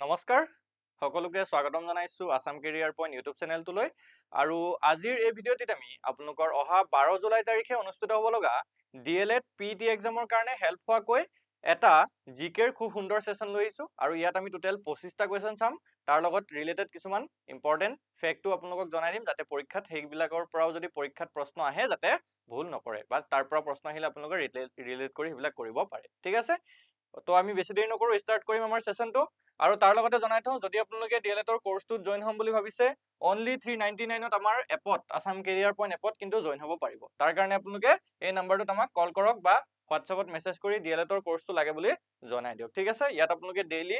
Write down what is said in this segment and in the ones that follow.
নমস্কাৰ সকলোকে স্বাগতম জনাইছো আসাম কেৰিয়াৰ পইণ্ট ইউটিউব চেনেলটোলৈ আৰু আজিৰ এই ভিডিঅ'টিত আমি আপোনালোকৰ অহা 12 জুলাই তাৰিখে অনুষ্ঠিত হ'ব লগা ডিএলএড পিইটি এক্সামৰ কাৰণে হেল্প হোৱাকৈ এটা জিকেৰ খুব সুন্দৰ সেশন লৈ আহিছো আৰু ইয়াত আমি টোটেল 25টা কোৱেশ্চন চাম তাৰ লগত ৰিলেটেড কিছুমান ইম্পৰ্টেন্ট ফেক্টটো আপোনালোকক জনাই দিম যাতে পৰীক্ষাত সেইবিলাকৰ পৰাও যদি পৰীক্ষাত প্ৰশ্ন আহে যাতে ভুল নকৰে বা তাৰ পৰা প্ৰশ্ন আহিলে আপোনালোকে ৰিলেট কৰি সেইবিলাক কৰিব পাৰে ঠিক আছে তো আমি বেছি দেৰি নকৰো ষ্টাৰ্ট কৰিম আমাৰ সেশনটো আৰু তাৰ লগতে জনাই থওঁ যদি আপোনালোকে ডিএলএডৰ কোৰ্সটোত জয়েন হ'ম বুলি ভাবিছে অনলি 399 ত আমাৰ এপত আসাম কেৰিয়াৰ পইণ্ট এপত কিন্তু জয়েন হ'ব পাৰিব তাৰ কাৰণে আপোনালোকে এই নম্বৰটোত আমাক কল কৰক বা হোৱাটছএপত মেছেজ কৰি ডিএলএডৰ কোৰ্সটো লাগে বুলি জনাই দিয়ক ঠিক আছে ইয়াত আপোনালোকে ডেইলি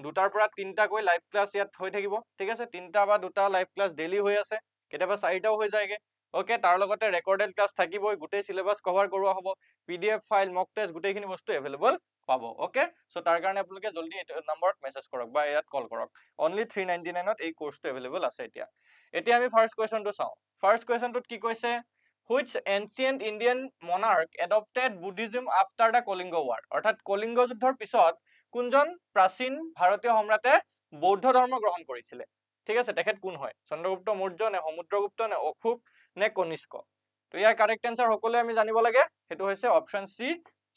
দুটাৰ পৰা তিনটাকৈ লাইভ ক্লাছ ইয়াত হৈ থাকিব ঠিক আছে তিনটা বা দুটা লাইভ ক্লাছ ডেইলি হৈ আছে কেতিয়াবা চাৰিটাও হৈ যায়গে ওকে তাৰ লগতে ৰেকৰ্ডেড ক্লাছ থাকিবই গোটেই সিলেবাস কভাৰ কৰোৱা হ'ব পিডিএফ ফাইল মক টেষ্ট গোটেইখিনি বস্তু এভেইলেবল পাব ওকে সো তাৰ কাৰণে আপোনালোকে জলদি এই নম্বৰত মেছেজ কৰক বা ইয়াত কল কৰক অনলি 399 ত এই কোৰ্সটো এভেইলেবল আছে এতিয়া আমি ফাৰ্স্ট কোৱেশ্চনটো চাওঁ ফাৰ্স্ট কোৱেশ্চনটোত কি কৈছে which ancient Indian monarch adopted Buddhism after the Kalinga War অৰ্থাৎ কলিঙ্গ যুদ্ধৰ পিছত কোনজন প্ৰাচীন ভাৰতীয় সম্ৰাটে বৌদ্ধ ধৰ্ম গ্ৰহণ কৰিছিলে ঠিক আছে তেখেত কোন হয় চন্দ্ৰগুপ্ত মৌৰ্য নে সমুদ্ৰগুপ্ত নে অশোক নে কনিষ্ক তো ইয়াৰ কাৰেক্ট আনসাৰ সকলোৱে আমি জানিব লাগে হেতু হৈছে অপচন সি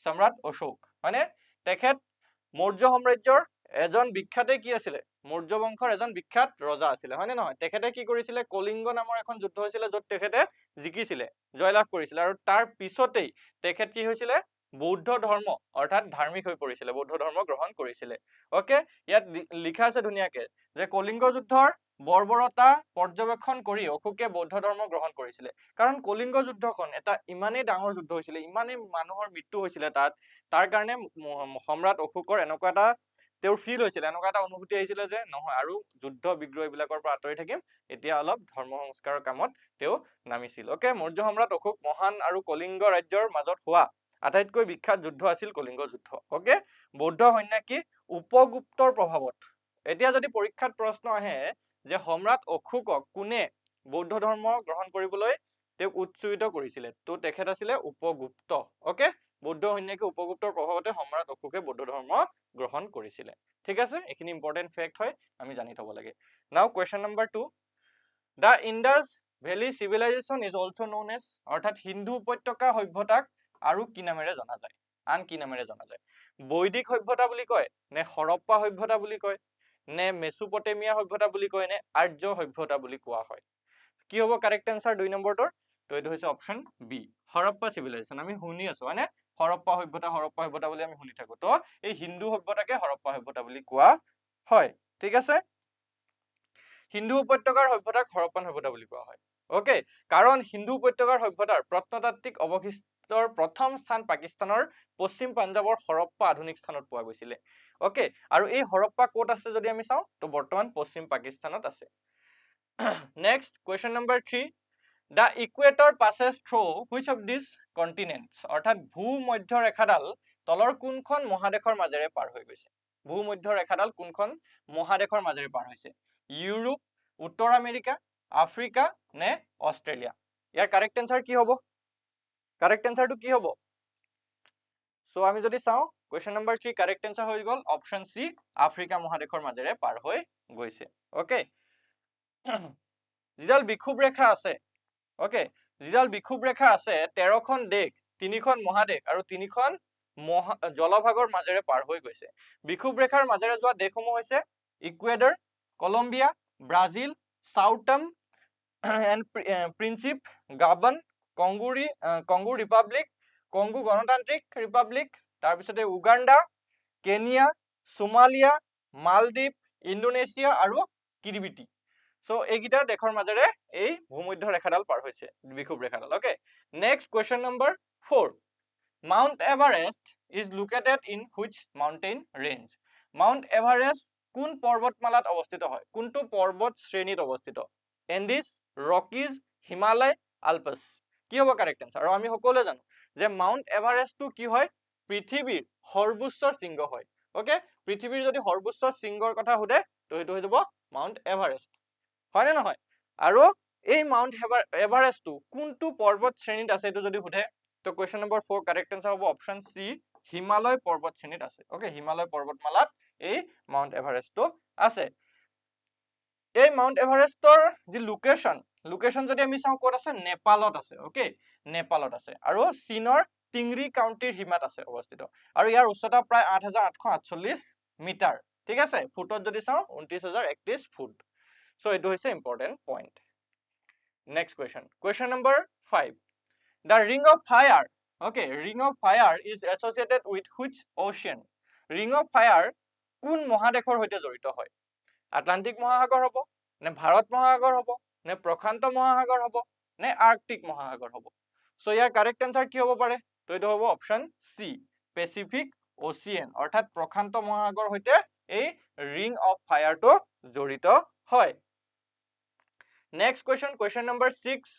সম্ৰাট অশোক মানে তেখেত মৌৰ্য সাম্ৰাজ্যৰ এজন বিখ্যাতে কি আছিল মৌৰ্য বংশৰ এজন বিখ্যাত ৰজা আছিল হয়নে নহয় তেখেতে কি কৰিছিলে কলিঙ্গ নামৰ এখন যুদ্ধ হৈছিল যত তেখেতে জিকিছিলে জয়লাভ কৰিছিল আৰু তাৰ পিছতেই তেখেত কি হৈছিলে বৌদ্ধ ধৰ্ম অৰ্থাৎ ধাৰ্মিক হৈ পৰিছিলে বৌদ্ধ ধৰ্ম গ্ৰহণ কৰিছিলে ওকে ইয়াত লিখা আছে ধুনিয়াকে যে কলিঙ্গ যুদ্ধৰ বৰ্বৰতা পৰ্যবেক্ষণ কৰি অশোকে বৌদ্ধ ধৰ্ম গ্ৰহণ কৰিছিলে কাৰণ কলিঙ্গ যুদ্ধখন এটা ইমানেই ডাঙৰ যুদ্ধ হৈছিলে ইমানেই মানুহৰ মৃত্যু হৈছিলে তাত তাৰ কাৰণে সম্ৰাট অশোকৰ এনেকুৱা এটা তেওঁৰ ফিল হৈছিল এনেকুৱা এটা অনুভূতি আহিছিলে যে নহয় আৰু যুদ্ধ বিগ্ৰহ বিলাকৰ পৰা আঁতৰি থাকিম এতিয়া অলপ ধৰ্ম সংস্কাৰৰ কামত তেওঁ নামিছিল ওকে মৌৰ্য সম্ৰাট অশোক মহান আৰু কলিঙ্গ ৰাজ্যৰ মাজত হোৱা আটাইতকৈ বিখ্যাত যুদ্ধ আছিল কলিঙ্গ যুদ্ধ ওকে বৌদ্ধ সন্যাসী উপগুপ্তৰ প্ৰভাৱত এতিয়া যদি পৰীক্ষাত প্ৰশ্ন আহে যে সম্ৰাট অশোকক কোনে বৌদ্ধ ধৰ্ম গ্ৰহণ কৰিবলৈ তেওঁক উৎসাহিত কৰিছিলে তো তেখেত আছিলে উপগুপ্ত ওকে বৌদ্ধ সন্যাসী উপগুপ্তৰ প্ৰভাৱতে সম্ৰাট অশোকে বৌদ্ধ ধৰ্ম গ্ৰহণ কৰিছিলে ঠিক আছে এখিনি ইম্পৰ্টেন্ট ফেক্ট হয় আমি জানি থব লাগে নাও question number 2 The Indus Valley Civilization is also known as অৰ্থাৎ হিন্দু উপত্যকা সভ্যতাক আৰু কি নামেৰে জনা যায় আন কি নামেৰে জনা যায় বৈদিক সভ্যতা বুলি কয় নে হৰপ্পা সভ্যতা বুলি কয় নে মেসোপটেমিয়া সভ্যতা বুলি কয় নে আৰ্য সভ্যতা বুলি কোৱা হয় কি হ'ব কাৰেক্ট আনসাৰ 2 নম্বৰটোৰ তো এইটো হৈছে অপচন বি হৰপ্পা সিভিলাইজেশন আমি শুনি আছো মানে হৰপ্পা সভ্যতা বুলি আমি শুনি থাকো তো এই হিন্দু সভ্যতাকে হৰপ্পা সভ্যতা বুলি কোৱা হয় ঠিক আছে হিন্দু উপত্যকাৰ সভ্যতাক হৰপ্পান সভ্যতা বুলি কোৱা হয় ওকে কাৰণ হিন্দু উপত্যকাৰ সভ্যতাৰ প্ৰত্নতাত্ত্বিক অৱশিষ্টৰ প্ৰথম স্থান পাকিস্তানৰ পশ্চিম পাঞ্জাবৰ হৰপ্পা আধুনিক স্থানত পোৱা গৈছিল ওকে আৰু এই হৰপ্পা কোট আছে যদি আমি চাওঁ তো বৰ্তমান পশ্চিম পাকিস্তানত আছে next question number 3 The equator passes through which of these continents অৰ্থাৎ ভূমধ্য ৰেখাডাল তলৰ কোনখন মহাদেশৰ মাজেৰে পাৰ হৈ গৈছে ভূমধ্য ৰেখাডাল কোনখন মহাদেশৰ মাজেৰে পাৰ হৈছে ইউৰোপ উত্তৰ আমেৰিকা আফ্ৰিকা নে অষ্ট্ৰেলিয়া ইয়াৰ কাৰেক্ট আনসাৰ কি হ'ব কাৰেক্ট আনসাৰটো কি হ'ব সো আমি যদি চাওঁ কোৱেশ্চন নম্বৰ 3 কাৰেক্ট আনসাৰ হৈ গল অপচন সি আফ্ৰিকা মহাদেশৰ মাজেৰে পাৰ হৈ গৈছে ওকে যিডাল বিক্ষুভ ৰেখা আছে ওকে যিডাল বিক্ষুভ ৰেখা আছে 13খন দেশ 3খন মহাদেশ আৰু 3খন জলভাগৰ মাজেৰে পাৰ হৈ গৈছে বিক্ষুভ ৰেখাৰ মাজেৰে যোৱা দেশসমূহ হৈছে Ecuador Colombia Brazil Sao Tome and Principe Gabon Congo Republic Congo গণতান্ত্ৰিক ৰিপাব্লিক তাৰ পিছতে উগান্ডা কেনিয়া সোমালিয়া মালদ্বীপ ইণ্ডোনেছিয়া আৰু কিৰিবিটি সো এইগিটা দেশৰ মাজেৰে এই ভূমধ্য ৰেখাডাল পাৰ হৈছে বিক্ষুভ ৰেখাডাল okay next question number 4 Mount Everest is located in which mountain range Mount Everest কোন পৰ্বতমালাত অৱস্থিত হয় কোনটো পৰ্বত শ্ৰেণীত অৱস্থিত এন্ডিছ ৰকিজ হিমালয় আলপছ কি হ'ব কাৰেক্ট আনসাৰ আৰু আমি সকলোৱে জানো যে মাউন্ট এভাৰেষ্টটো কি হয় পৃথিৱীৰ সৰ্বোচ্চ শৃংগ হয় ওকে পৃথিৱীৰ যদি সৰ্বোচ্চ শৃংগৰ কথা সোধে তো সেইটো হৈ যাব মাউন্ট এভাৰেষ্ট হয় নে নহয় আৰু এই মাউন্ট এভাৰেষ্টটো কোনটো পৰ্বত শ্ৰেণীত আছে এটো যদি সোধে তো কোৱেশ্চন নম্বৰ 4 কাৰেক্ট আনসাৰ হ'ব অপচন সি হিমালয় পৰ্বত শ্ৰেণীত আছে ওকে হিমালয় পৰ্বতমালাত এই মাউণ্ট এভাৰেষ্টটো আছে এই মাউণ্ট এভাৰেষ্টৰ যি লোকেশ্যন যদি আমি চাওঁ ক'ত আছে নেপালত আছে ওকে নেপালত আছে আৰু চীনৰ টিংৰি কাউণ্টিৰ সীমাত আছে অৱস্থিত আৰু ইয়াৰ উচ্চতা প্ৰায় 8848 মিটাৰ ঠিক আছে ফুটত যদি চাওঁ 29031 ফুট সো এটো হৈছে important point next question number 5 the ring of fire okay ring of fire is associated with which ocean ring of fire কোন মহাদেশৰ সৈতে জড়িত হয় আটলান্টিক মহাসাগৰ হ'ব নে ভাৰত মহাসাগৰ হ'ব নে প্ৰশান্ত মহাসাগৰ হ'ব নে আৰ্কটিক মহাসাগৰ হ'ব সো ইয়াৰ কাৰেক্ট আনসাৰ কি হ'ব পাৰে তো এটো হ'ব অপচন সি পেসিফিক ওচিয়ান অৰ্থাৎ প্ৰশান্ত মহাসাগৰ সৈতে এই ring of fire টো জড়িত হয় next question number 6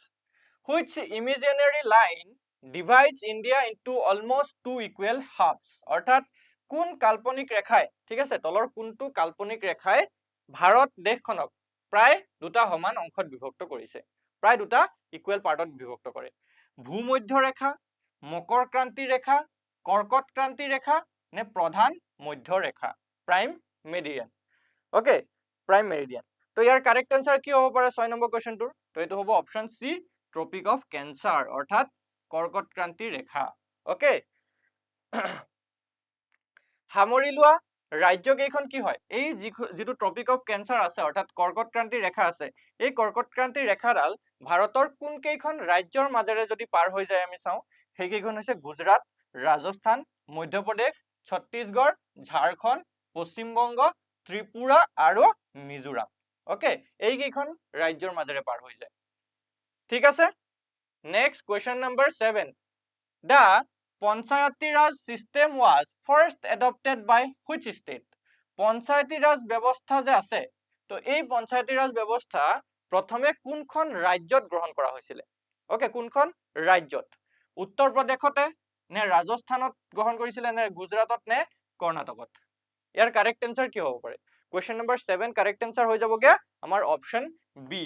which imaginary line divides India into almost two equal halves অৰ্থাৎ কোন কাল্পনিক ৰেখাই ঠিক আছে তলৰ কোনটো কাল্পনিক ৰেখাই ভাৰত দেশখনক প্ৰায় দুটা সমান অংশত বিভক্ত কৰিছে প্ৰায় দুটা ইকুৱেল পাৰ্টত বিভক্ত কৰে ভূমধ্য ৰেখা মকৰ ক্ৰান্তি ৰেখা কৰ্কট ক্ৰান্তি ৰেখা নে প্ৰধান মধ্য ৰেখা prime meridian okay prime meridian তো ইয়াৰ কাৰেক্ট আনসাৰ কি হ'ব পাৰে 6 নম্বৰ কোৱেশ্চনটোৰ তো এটো হ'ব option C Tropic of Cancer অৰ্থাৎ কৰ্কট ক্ৰান্তি ৰেখা ওকে সামৰি লোৱা ৰাজ্য কেইখন কি হয় এই যেটো ট্ৰপিক অফ ক্যান্সাৰ আছে অৰ্থাৎ কৰ্কট ক্ৰান্তি ৰেখা আছে এই কৰ্কট ক্ৰান্তি ৰেখাডাল ভাৰতৰ কোন কেইখন ৰাজ্যৰ মাজেৰে যদি পাৰ হৈ যায় আমি চাওঁ সেই কেইখন হৈছে গুজৰাট ৰাজস্থান মধ্যপ্ৰদেশ ছত্তীশগড় ঝাৰখণ্ড পশ্চিম বংগ ত্ৰিপুৰা আৰু মিজোৰাম ওকে এই কেইখন ৰাজ্যৰ মাজেৰে পাৰ হৈ যায় ঠিক আছে next question number 7 the Panchayati Raj system was first adopted by which state Panchayati Raj ব্যৱস্থা যে আছে তো এই Panchayati Raj ব্যৱস্থা প্ৰথমে কোনখন ৰাজ্যত গ্ৰহণ কৰা হৈছিল ওকে কোনখন ৰাজ্যত উত্তৰ প্ৰদেশতে নে ৰাজস্থানত গ্ৰহণ কৰিছিল নে গুজৰাটত নে কৰ্ণাটকত ইয়াৰ কাৰেক্ট আনসাৰ কি হ'ব পাৰে question number 7 কাৰেক্ট আনসাৰ হৈ যাবগে আমাৰ option B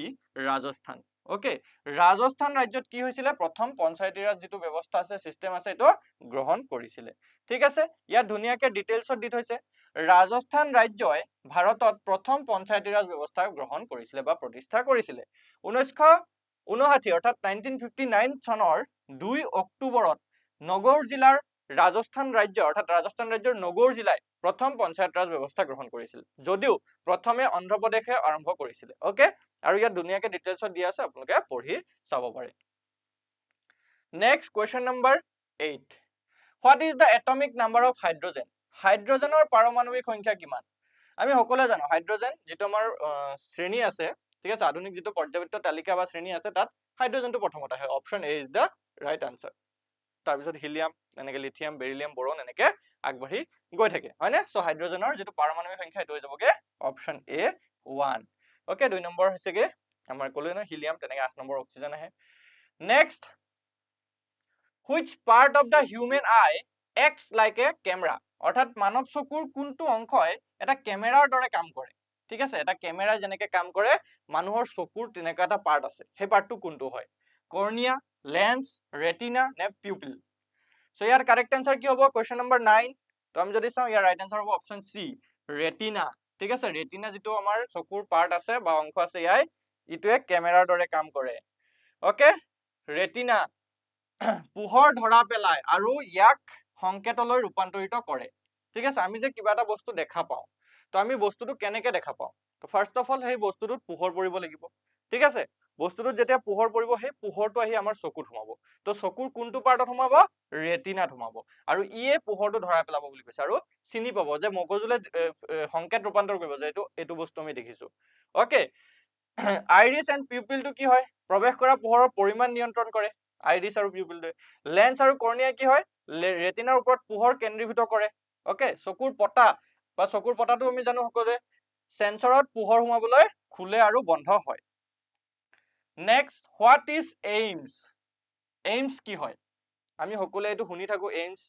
Rajasthan okay Rajasthan ৰাজ্যত কি হৈছিল প্ৰথম পঞ্চায়তী ৰাজ যেটো ব্যৱস্থা আছে সিস্টেম আছে এটো গ্ৰহণ কৰিছিল ঠিক আছে ইয়া ধুনিয়াকে ডিটেইলছত দি থৈছে ৰাজস্থান ৰাজ্যই ভাৰতত প্ৰথম পঞ্চায়তী ৰাজ ব্যৱস্থা গ্ৰহণ কৰিছিল বা প্ৰতিষ্ঠা কৰিছিল 1959 অৰ্থাৎ 1959 চনৰ 2 অক্টোবৰত নগৰ জিলাৰ ৰাজস্থান ৰাজ্য অৰ্থাৎ ৰাজস্থান ৰাজ্যৰ নগৰ জিলাই প্ৰথম পঞ্চায়ত ৰাজ ব্যৱস্থা গ্ৰহণ কৰিছিল যদিও প্ৰথমে অন্ধ্ৰ প্ৰদেশে আৰম্ভ কৰিছিল ওকে আৰু ইয়াত দুনিয়াকে ডিটেইলছত দিয়া আছে আপোনালোকে পঢ়ি চাব পাৰে next question number 8 what is the atomic number of hydrogen হাইড্ৰোজেনৰ পাৰমাণবিক সংখ্যা কিমান আমি সকলোৱে জানো হাইড্ৰোজেন যেটো আমাৰ শ্ৰেণী আছে ঠিক আছে আধুনিক যেটো পৰ্যায়বৃত্ত তালিকা বা শ্ৰেণী আছে তাত হাইড্ৰোজেনটো প্ৰথমতে হয় option A is the right answer তাৰ পিছত হিলিয়াম এনেকে লিথিয়াম বেৰিলিয়াম বোৰন এনেকে আগবাঢ়ি গৈ থাকে হয়নে সো হাইড্ৰোজেনৰ যেটো পাৰমাণবিক সংখ্যা এটো হৈ যাবগে অপচন এ 1 ওকে 2 নম্বৰ হৈছেগে আমাৰ কলৈ না হিলিয়াম তেনেকে 8 নম্বৰ অক্সিজেন আহে next which part of the human eye acts like a camera অৰ্থাৎ মানৱ চকুৰ কোনটো অংশই এটা ক্যামেৰাৰ দৰে কাম কৰে ঠিক আছে এটা ক্যামেৰা যেনেকে কাম কৰে মানুহৰ চকুৰ তেনেকা এটা পাৰ্ট আছে সেই পাৰ্টটো কোনটো হয় কৰ্নিয়া লেন্স ৰেটিনা নে পিউপিল সো ইয়াৰ কাৰেক্ট আনসাৰ কি হ'ব question number 9 তো আমি যদি চাওঁ ইয়াৰ ৰাইট আনসাৰ হ'ব অপচন সি ৰেটিনা ঠিক আছে ৰেটিনা যেটো আমাৰ চকুৰ পাৰ্ট আছে বা অংশ আছে ইয়াই ইটোৱে ক্যামেৰাৰ দৰে কাম কৰে ওকে ৰেটিনা পোহৰ ধৰা পেলাই আৰু ইয়াক সংকেতলৈ ৰূপান্তৰিত কৰে ঠিক আছে আমি যে কিবা এটা বস্তু দেখা পাওঁ তো আমি বস্তুটো কেনেকে দেখা পাওঁ তো ফাৰ্স্ট অফ অল সেই বস্তুটোত পোহৰ পৰিব লাগিব ঠিক আছে বস্তুটোত যেতিয়া পোহৰ পৰিব সেই পোহৰটো আহি আমাৰ চকুত সোমাব তো চকুৰ কোনটো পাৰ্টত সোমাব ৰেটিনাত সোমাব আৰু ইয়ে পোহৰটো ধৰা পেলাব বুলি কৈছে আৰু চিনি পাব যে মগজুলে সংকেত ৰূপান্তৰ কৰিব যে এটো বস্তু আমি দেখিছো ওকে আইৰিছ এণ্ড পিউপিলটো কি হয় প্ৰৱেশ কৰা পোহৰৰ পৰিমাণ নিয়ন্ত্ৰণ কৰে আইৰিছ আৰু পিউপিলটো লেন্স আৰু কৰ্নিয়া কি হয় ৰেটিনাৰ ওপৰত পোহৰ কেন্দ্ৰীভূত কৰে ওকে চকুৰ পটা বা চকুৰ পটাটো আমি জানো সকলোৱে সেন্সৰত পোহৰ সোমাবলৈ খুলে আৰু বন্ধ হয় নেক্সট হোৱাট ইজ এইমছ কি হয় আমি সকলোৱে এটো শুনি থাকো এইমছ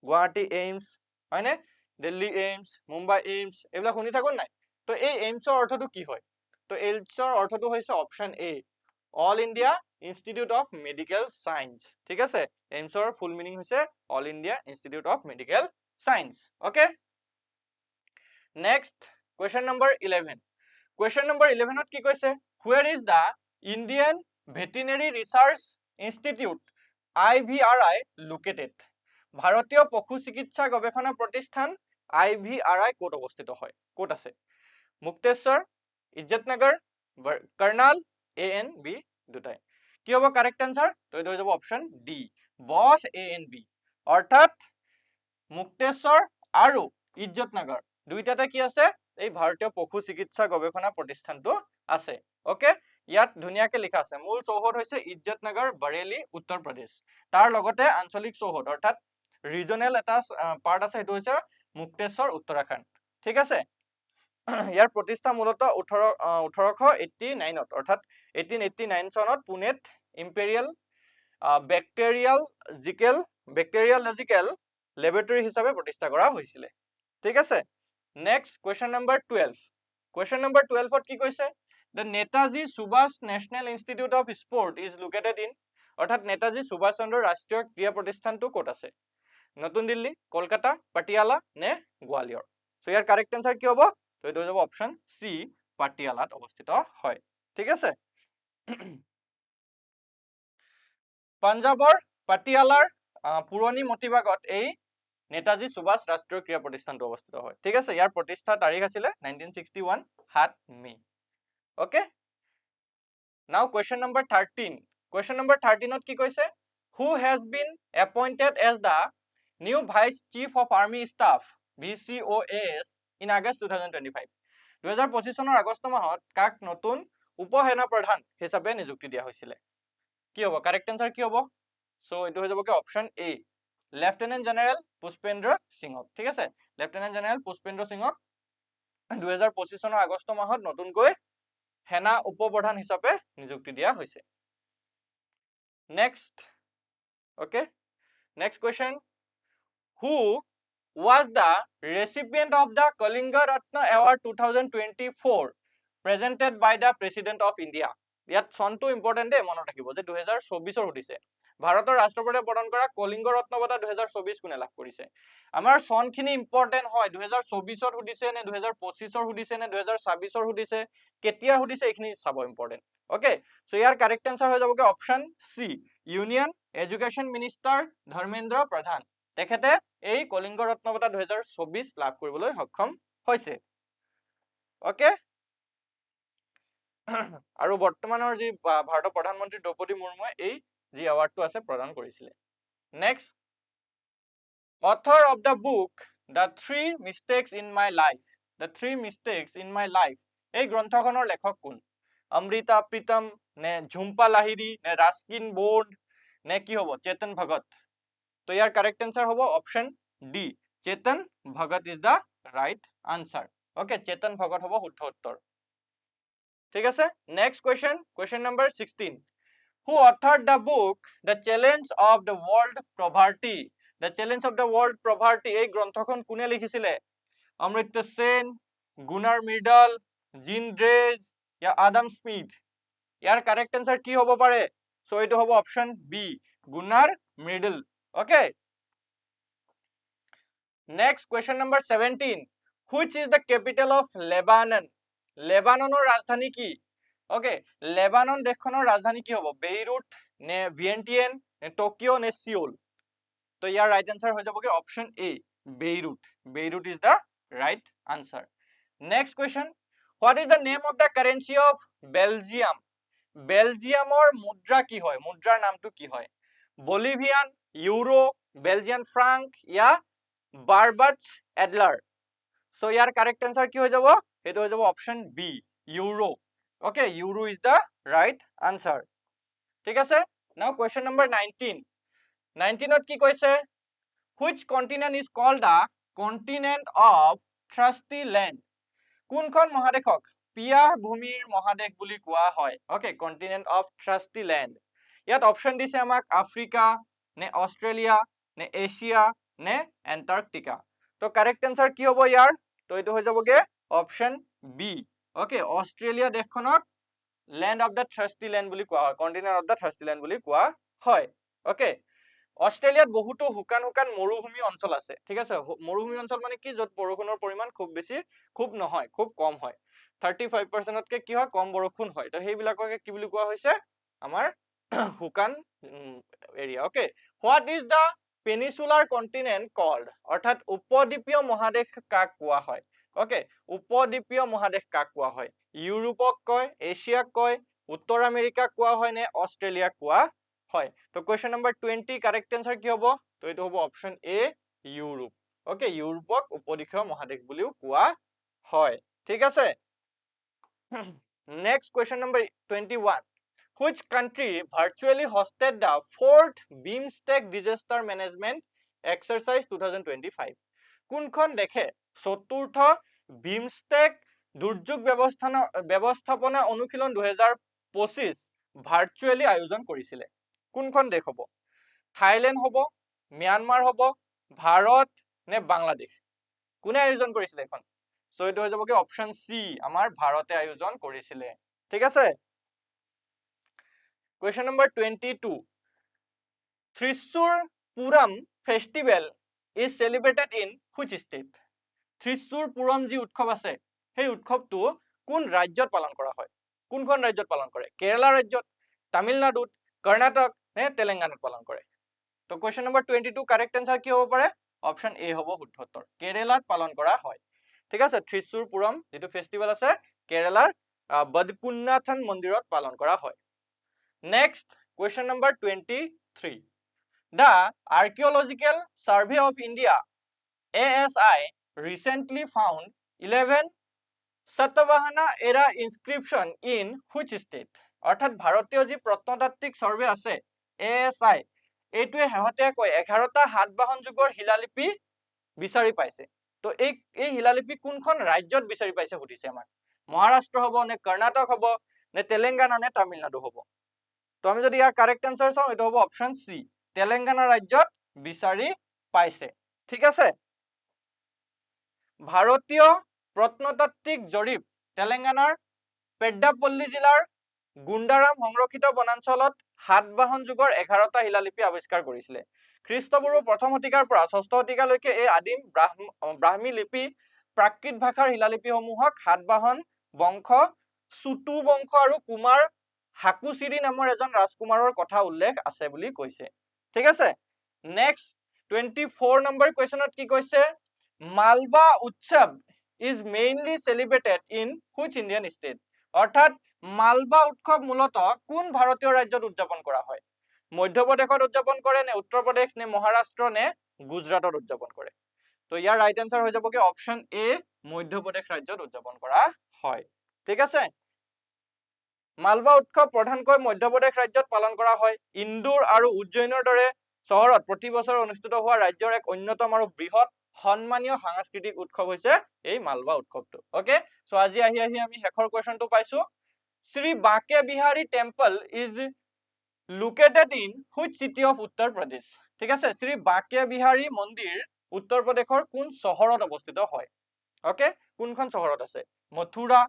গুৱাহাটী এইমছ হয়নে দিল্লী এইমছ মুম্বাই এইমছ এইবিলাক শুনি থাকো নাই তো এই এইমছৰ অৰ্থটো কি হয় তো এইমছৰ অৰ্থটো হৈছে option A All India Institute of Medical Science ঠিক আছে এইমছৰ ফুল মিনিং হৈছে All India Institute of Medical Science okay next question number 11 question number 11ত কি কৈছে where is the Indian Veterinary Research Institute IVRI located ভাৰতীয় পশু চিকিৎসা গৱেষণা প্ৰতিষ্ঠান IVRI ক'ত অৱস্থিত হয় ক'ত আছে মুক্তেশ্বৰ ইজ্জতনগৰ কৰ্ণাল ANB দুটাই কি হ'ব কাৰেক্ট আনসাৰ তো এইটো হৈ যাব অপচন ডি বছ ANB অৰ্থাৎ মুক্তেশ্বৰ আৰু ইজ্জতনগৰ দুইটাতে কি আছে এই ভাৰতীয় পশু চিকিৎসা গৱেষণা প্ৰতিষ্ঠানটো আছে ওকে ইয়াত ধুনিয়াকে লিখা আছে মূল চৌহদ হৈছে ইজ্জতনগৰ বৰেলি উত্তৰ প্ৰদেশ তাৰ লগতে আঞ্চলিক চৌহদ অৰ্থাৎ ৰিজনেল এটা পাৰ্ট আছে সেইটো হৈছে মুক্তেশ্বৰ উত্তৰাখণ্ড ঠিক আছে ইয়াৰ প্ৰতিষ্ঠা মূলতঃ 1889ত অৰ্থাৎ 1889 চনত পুনেত ইম্পেৰিয়েল বেক্টেৰিয়ালজিকেল ল্যাবৰেটৰী হিচাপে প্ৰতিষ্ঠা কৰা হৈছিল ঠিক আছে next question number 12 question number 12ত কি কৈছে the Netaji Subhash National Institute of Sport is located in অৰ্থাৎ নেতাজী সুভাষ চন্দ্ৰ ৰাষ্ট্ৰীয় ক্ৰীড়া প্ৰতিষ্ঠানটো ক'ত আছে নতুন দিল্লী কলকাতা পাটিয়ালা নে গোৱালিয়ৰ সো ইয়াৰ কাৰেক্ট আনসাৰ কি হ'ব তো এইটো হৈ যাব অপচন সি পাটিয়ালাত অৱস্থিত হয় ঠিক আছে পাঞ্জাবৰ পাটিয়ালাৰ পুৰণি মতিবাগত এই নেতাজী সুভাষ ৰাষ্ট্ৰীয় ক্ৰীড়া প্ৰতিষ্ঠানটো অৱস্থিত হয় ঠিক আছে ইয়াৰ প্ৰতিষ্ঠা তাৰিখ আছিল 1961 7 মে okay now question number 13 question number 13 ত কি কৈছে who has been appointed as the new vice chief of army staff VCOAS in August 2025 2025 চনৰ আগষ্ট মাহত কাক নতুন উপসেনা প্ৰধান হিচাপে নিযুক্তি দিয়া হৈছিল কি হ'ব কাৰেক্ট আনসাৰ কি হ'ব সো এটো হৈ যাব কি অপচন এ লেফটেনেন্ট জেনাৰেল পুষ্পেন্দ্ৰ সিংক ঠিক আছে লেফটেনেন্ট জেনাৰেল পুষ্পেন্দ্ৰ সিংক 2025 চনৰ আগষ্ট মাহত নতুনকৈ সেনা উপপ্ৰধান হিচাপে নিযুক্তি দিয়া হৈছে next okay next question who was the recipient of the Kalinga Ratna Award 2024 presented by the President of India ইয়াত সনটো ইম্পৰ্টেন্ট দে মনত ৰাখিব যে 2024 ৰ হদিছে ভাৰতৰ ৰাষ্ট্ৰপতিয়ে প্ৰদান কৰা কলিংগ ৰত্ন বঁটা 2024 কোনে লাভ কৰিছে আমাৰ সনখিনি ইম্পৰ্টেন্ট হয় 2024 ৰ হদিছে নে 2025 ৰ হদিছে নে 2026 ৰ হদিছে কেতিয়া হদিছে এইখিনি চাব ইম্পৰ্টেন্ট ওকে সো ইয়াৰ কাৰেক্ট আনসাৰ হৈ যাব কি option C union education minister Dharmendra Pradhan তেখেতে এই কলিংগ ৰত্ন বঁটা 2024 লাভ কৰিবলৈ সক্ষম হৈছে ওকে আৰু বৰ্তমানৰ যি ভাৰতৰ প্ৰধানমন্ত্ৰী দ্ৰৌপদী মুৰ্মুৱে এই যি এৱাৰ্ডটো আছে প্ৰদান কৰিছিল next author of the book the three mistakes in my life এই গ্ৰন্থখনৰ লেখক কোন অমৃতা প্ৰীতম নে ঝুম্পা লাহিৰি নে ৰাস্কিন বৰ্ড নে কি হ'ব চেতন ভগত তো ইয়াৰ কাৰেক্ট আনসাৰ হ'ব option D Chetan Bhagat is the right answer okay Chetan Bhagat হ'ব শুদ্ধ উত্তৰ ঠিক আছে next question number 16 who authored the book the challenge of the world poverty এই গ্ৰন্থখন কোনে লিখিছিলে অমৃত্য সেন গুনাৰ মিডল জিন ড্ৰেজ या আদাম স্মিথ ইয়াৰ কাৰেক্ট আনসাৰ কি হ'ব পাৰে সো এটো হ'ব option B Gunnar Myrdal okay next question number 17 which is the capital of Lebanon লেবাননৰ ৰাজধানী কি ওকে লেবানন দেশখনৰ ৰাজধানী কি হ'ব বেইৰুট নে ভিয়েন্টিয়ান নে টকিঅ নে সিউল তো ইয়াৰ ৰাইট আনসাৰ হৈ যাব কি option A Beirut is the right answer next question what is the name of the currency of Belgium বেলজিয়ামৰ মুদ্ৰা কি হয় মুদ্ৰাৰ নামটো কি হয় বলিভিয়ান ইউৰো বেলজিয়ান ফ্ৰাংক या বাৰবাটছ এডলাৰ সো ইয়াৰ কাৰেক্ট আনসাৰ কি হৈ যাব এটো হৈ যাব option B euro okay euro is the right answer ঠিক আছে নাও question number 19 ত কি কৈছে which continent is called the continent of thirsty land কোনখন মহাদেশক পিয়াহ ভূমিৰ মহাদেশ বুলি কোৱা হয় okay continent of thirsty land ইয়াত অপচন দিছে আমাক আফ্ৰিকা নে অষ্ট্ৰেলিয়া নে এছিয়া নে এন্টাৰ্কটিকা তো কাৰেক্ট আনসাৰ কি হ'ব ইয়াৰ তো এটো হৈ যাবগে অপচন বি ওকে অষ্ট্ৰেলিয়া দেশখনক land of the thirsty land বুলি কোৱা হয় continent of the thirsty land বুলি কোৱা হয় ওকে অষ্ট্ৰেলিয়াত বহুতো শুকান শুকান মৰুভূমি অঞ্চল আছে ঠিক আছে মৰুভূমি অঞ্চল মানে কি য'ত বৰষুণৰ পৰিমাণ খুব নহয় খুব কম হয় 35% তকৈ কি হয় কম বৰষুণ হয় তো সেইবিলাককে কি বুলি কোৱা হৈছে আমাৰ শুকান area okay what is the peninsular continent called অৰ্থাৎ উপদ্বীপীয় মহাদেশ কাক কোৱা হয় ওকে উপদ্বীপীয় মহাদেশ কাক কোৱা হয় ইউৰোপক কয় এছিয়াক কয় উত্তৰ আমেৰিকাক কোৱা হয় নে অষ্ট্ৰেলিয়াক কোৱা হয় তো কোৱেশ্চন নম্বৰ 20 কাৰেক্ট আনসাৰ কি হ'ব তো এইটো হ'ব অপচন এ ইউৰোপ ওকে ইউৰোপক উপদ্বীপীয় মহাদেশ বুলিও কোৱা হয় ঠিক আছে next question number 21 which country virtually hosted the 4th BIMSTEC disaster management exercise 2025 কোনখন দেশে চতুৰ্থ বিমষ্টেক দুৰ্যোগ ব্যৱস্থাপনা অনুশীলন 2025 ভাৰ্চুৱেলি আয়োজন কৰিছিলে কোনখন দেশ হ'ব থাইলেণ্ড হ'ব ম্যানমাৰ হ'ব ভাৰত নে বাংলাদেশ কোনে আয়োজন কৰিছিলে এখন সো এইটো হৈ যাব কি অপচন সি আমাৰ ভাৰতে আয়োজন কৰিছিলে ঠিক আছে question number 22 Thrissur Puram festival is celebrated in which state Thrissur Puram যি উৎসৱ আছে সেই উৎসৱটো কোন ৰাজ্যত পালন কৰা হয় কোনখন ৰাজ্যত পালন কৰে কেৰালা ৰাজ্যত তামিলনাডুত কৰ্ণাটক নে তেলেংগানাত পালন কৰে তো কোৱেশ্চন নম্বৰ 22 কাৰেক্ট আনসাৰ কি হ'ব পাৰে অপচন এ হ'ব শুদ্ধ উত্তৰ কেৰালাত পালন কৰা হয় ঠিক আছে থ্ৰিসুৰ পুৰম যেটো ফেষ্টিভেল আছে কেৰালাৰ বদকুন্নাথন মন্দিৰত পালন কৰা হয় next question number 23 The Archaeological Survey of India ASI recently found 11 Satavahana era inscription in which state অৰ্থাৎ ভাৰতীয় যি প্ৰত্নতাত্ত্বিক সাৰ্ভে আছে ASI এইটোৱে হেহতে কয় 11টা হাতবাহন যুগৰ শিলালিপি বিচাৰি পাইছে তো এই শিলালিপি কোনখন ৰাজ্যত বিচাৰি পাইছে সুধিছে আমাক মহাৰাষ্ট্ৰ হ'ব নে কৰ্ণাটক হ'ব নে তেলেংগানা নে তামিলনাডু হ'ব তো আমি যদি ইয়াৰ কাৰেক্ট আনসাৰ চাওঁ এটা হ'ব অপচন সি তেলেংগানা ৰাজ্যত বিচাৰি পাইছে ঠিক আছে ভাৰতীয় প্ৰত্নতাত্ত্বিক জৰীপ তেলেংগানাৰ পেড্ডাপল্লী জিলাৰ গুণ্ডাৰাম সংৰক্ষিত বনাঞ্চলত হাতবাহন যুগৰ 11টা শিলালিপি আৱিষ্কাৰ কৰিছিলে খ্ৰীষ্টপূৰ্ব প্ৰথম শতিকাৰ পৰা 6ষ্ঠ শতিকালৈকে এই আদিম ব্ৰাহ্মী লিপি প্ৰাকৃত ভাষাৰ শিলালিপিসমূহক হাতবাহন বংশ সুতু বংশ আৰু কুমাৰ হাকুচিৰি নামৰ এজন ৰাজকুমাৰৰ কথা উল্লেখ আছে বুলি কৈছে ঠিক আছে নেক্সট 24 নম্বৰ কোৱেশ্চনত কি কৈছে মালবা উৎসৱ is mainly celebrated in which Indian state অৰ্থাৎ মালবা উৎসৱ মূলতঃ কোন ভাৰতীয় ৰাজ্যত উদযাপন কৰা হয় মধ্যপ্ৰদেশত উদযাপন কৰে নে উত্তৰ প্ৰদেশ নে মহাৰাষ্ট্ৰ নে গুজৰাটত উদযাপন কৰে তো ইয়াৰ ৰাইট আনসাৰ হৈ যাব কি অপচন এ মধ্যপ্ৰদেশ ৰাজ্যত উদযাপন কৰা হয় ঠিক আছে মালবা উৎসৱ প্ৰধানকৈ মধ্যপ্ৰদেশ ৰাজ্যত পালন কৰা হয় ইন্দোৰ আৰু উজ্জয়িনৰ দৰে চহৰত প্ৰতি বছৰ অনুষ্ঠিত হোৱা ৰাজ্যৰ এক অন্যতম আৰু বৃহৎ সন্মানীয় সাংস্কৃতিক উৎসৱ হৈছে এই মালবা উৎসৱটো ওকে সো আজি আহি আমি শেষৰ কোৱেশ্চনটো পাইছো শ্ৰী বাকে Bihari temple is located in which city of Uttar Pradesh ঠিক আছে শ্ৰী বাকে বিহাৰী মন্দিৰ উত্তৰ প্ৰদেশৰ কোন চহৰত অৱস্থিত হয় ওকে কোনখন চহৰত আছে মথুৰা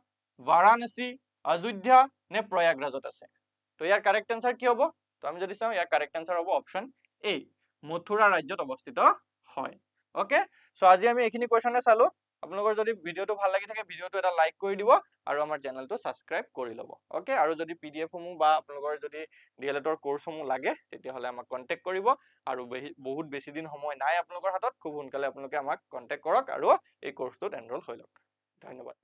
বাৰাণসী অযোধ্যা নে প্ৰয়াগৰাজত আছে তো ইয়াৰ কাৰেক্ট আনসাৰ কি হ'ব তো আমি যদি চাওঁ ইয়াৰ কাৰেক্ট আনসাৰ হ'ব অপচন এ মথুৰা ৰাজ্যত অৱস্থিত হয় ওকে সো আজি আমি এইখিনি কোৱেশ্চনে চালো আপোনালোকৰ যদি ভিডিওটো ভাল লাগি থাকে ভিডিওটো এটা লাইক কৰি দিব আৰু আমাৰ চেনেলটো সাবস্ক্ৰাইব কৰি ল'ব ওকে আৰু যদি পিডিএফ সমূহ বা আপোনালোকৰ যদি ডিএলএডৰ কোৰ্স সমূহ লাগে তেতিয়া হলে আমাক কন্টাক্ট কৰিব আৰু বহুত বেছি দিন সময় নাই আপোনালোকৰ হাতত খুব সোনকালে আপোনালোকে আমাক কন্টাক্ট কৰক আৰু এই কোৰ্সটোত এনৰোল হৈ লওক ধন্যবাদ